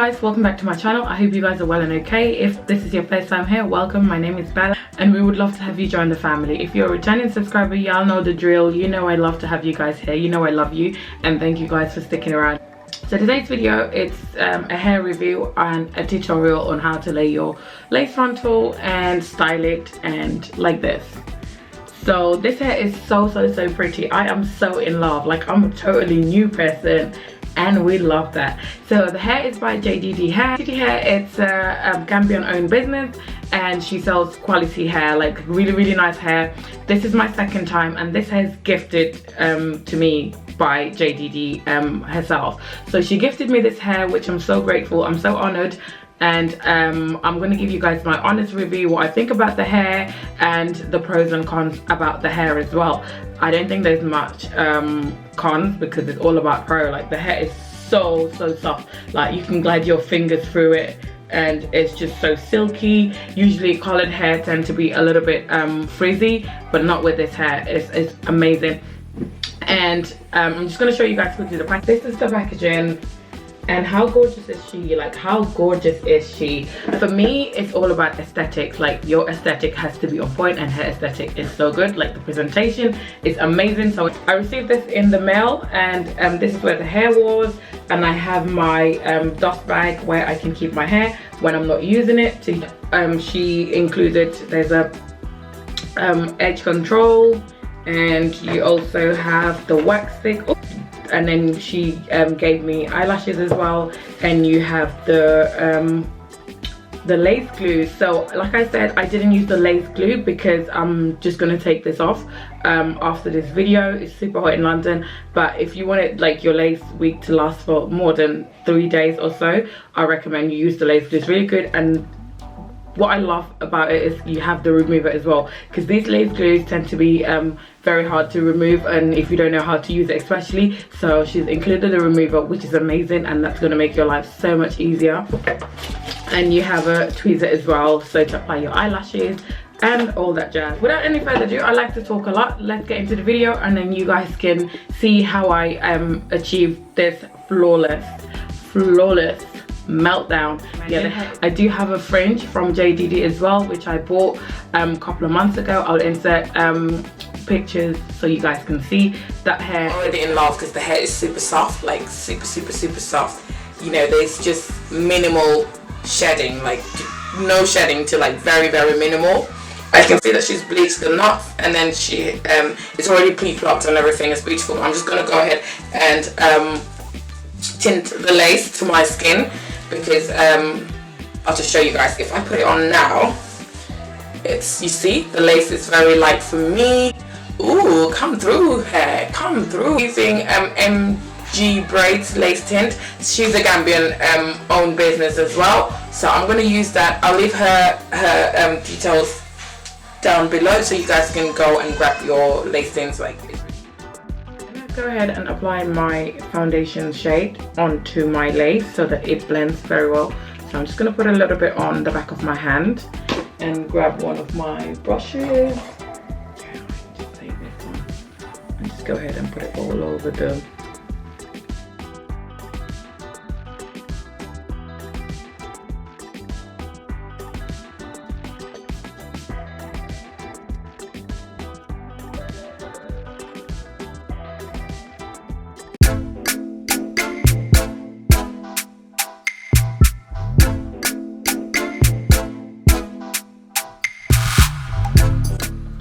guys, welcome back to my channel. I hope you guys are well and okay. If this is your first time here, welcome. My name is Bella and we would love to have you join the family. If you're a returning subscriber, y'all know the drill. You know I love to have you guys here. You know I love you, and thank you guys for sticking around. So today's video, it's a hair review and a tutorial on how to lay your lace frontal and style it and like this. So this hair is so pretty. I am so in love. Like, I'm a totally new person and we love that. So the hair is by JDDHAIR. JDDHAIR, it's a Gambian owned business and she sells quality hair, like really nice hair. This is my second time and this hair is gifted to me by JDD herself. So she gifted me this hair, which I'm so grateful. I'm so honored. And I'm going to give you guys my honest review, what I think about the hair and the pros and cons about the hair as well. I don't think there's much cons because it's all about pro. Like, the hair is so soft, like you can glide your fingers through it and it's just so silky. Usually colored hair tend to be a little bit frizzy, but not with this hair. It's amazing. And I'm just going to show you guys quickly the pack. This is the packaging. And how gorgeous is she? Like, how gorgeous is she? For me, it's all about aesthetics. Like, your aesthetic has to be on point and her aesthetic is so good. Like, the presentation is amazing. So I received this in the mail and this is where the hair was. And I have my dust bag where I can keep my hair when I'm not using it. She included, there's a edge control, and you also have the wax stick. And then she gave me eyelashes as well, and you have the lace glue. So like I said, I didn't use the lace glue because I'm just gonna take this off after this video. It's super hot in London, but if you want it, like, your lace wig to last for more than 3 days or so, I recommend you use the lace glue. It's really good. And what I love about it is you have the remover as well, because these lace glues tend to be very hard to remove, and if you don't know how to use it especially. So she's included a remover, which is amazing, and that's going to make your life so much easier. And you have a tweezer as well, so to apply your eyelashes and all that jazz. Without any further ado, I like to talk a lot. Let's get into the video and then you guys can see how I achieved this flawless meltdown. Yeah, I do have a fringe from JDD as well, which I bought a couple of months ago. I'll insert pictures so you guys can see that hair. I'm already in love because the hair is super soft, like super soft. You know, there's just minimal shedding, like no shedding to like very minimal. I can see that she's bleached the knots, and then she it's already pre-plopped and everything. It's beautiful. I'm just gonna go ahead and tint the lace to my skin, because I'll just show you guys. If I put it on now, it's, you see, the lace is very light for me. Ooh, come through hair, come through. Using MG braids lace tint. She's a Gambian owned business as well, so I'm going to use that. I'll leave her details down below so you guys can go and grab your lace tints like this. Go ahead and apply my foundation shade onto my lace so that it blends very well. So I'm just going to put a little bit on the back of my hand and grab one of my brushes. Just take this one and just go ahead and put it all over the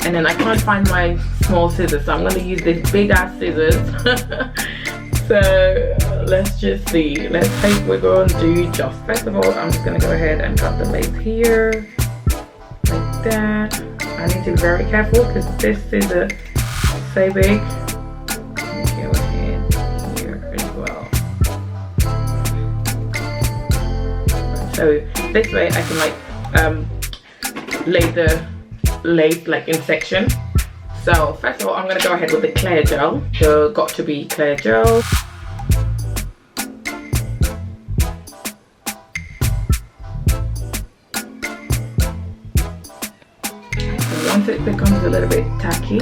and then I can't find my small scissors, so I'm going to use these big ass scissors. So let's just see. Let's take what we're going to do. Just first of all, I'm just going to go ahead and cut the lace here like that. I need to be very careful because this scissor is so big. Go ahead here as well. So this way I can like lay the lace like in section. So first of all, I'm going to go ahead with the clear gel, the got to be clear gel. And once it becomes a little bit tacky,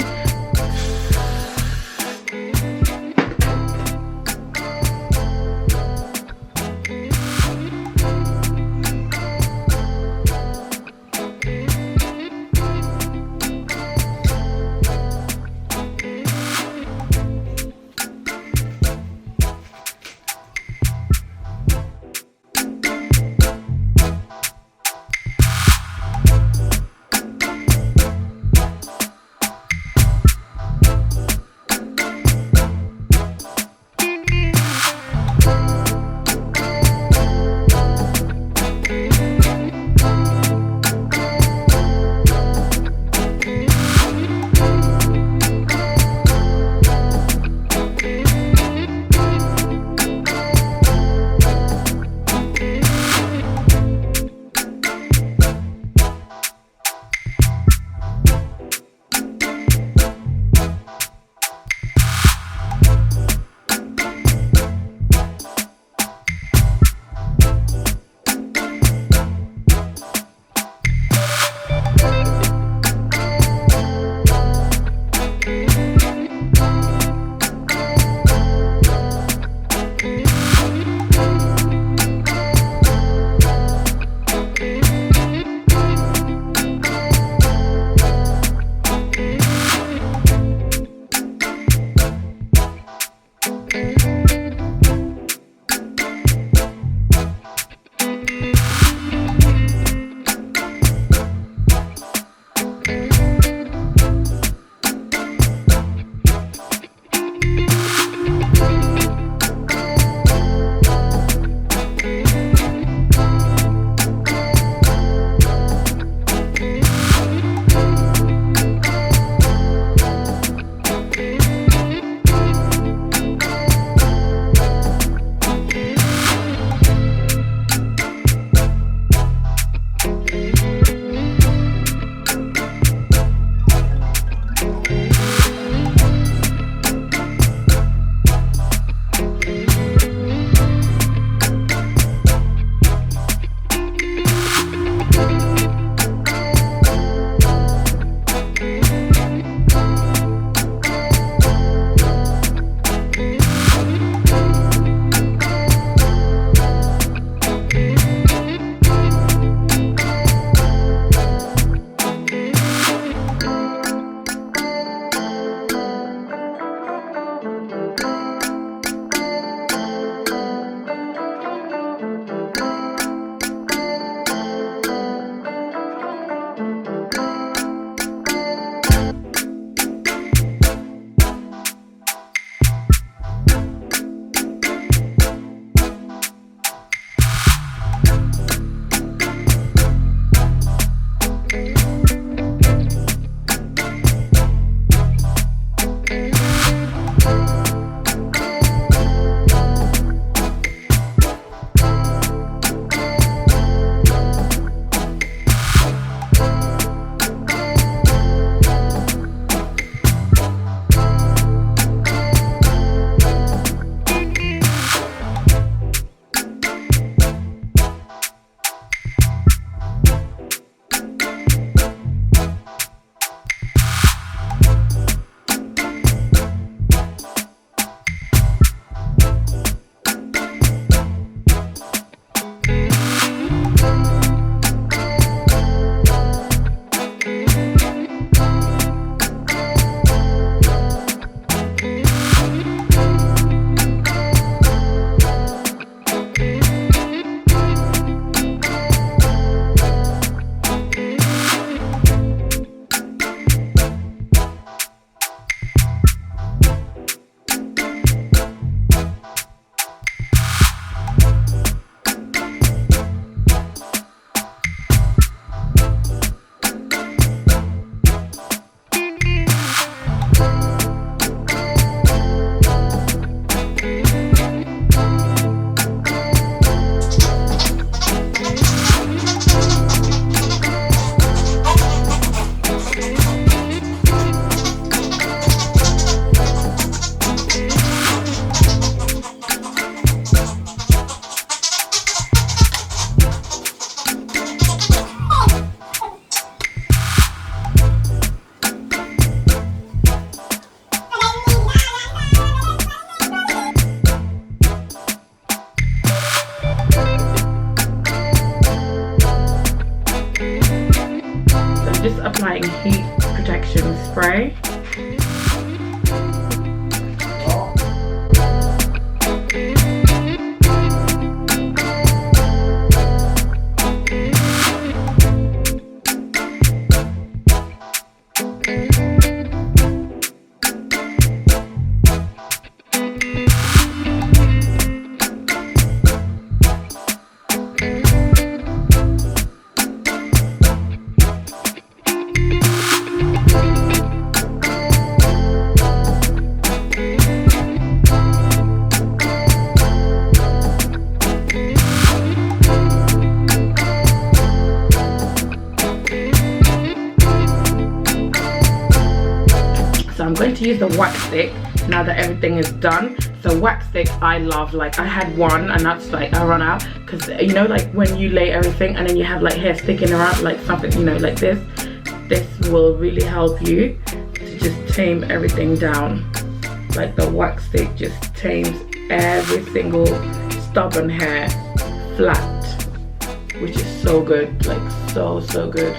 heat protection spray. I'm going to use the wax stick now that everything is done. So wax sticks I love, like I had one and that's like I run out, because you know, like when you lay everything and then you have like hair sticking around, like something, you know, like this will really help you to just tame everything down. Like the wax stick just tames every single stubborn hair flat, which is so good, like so good.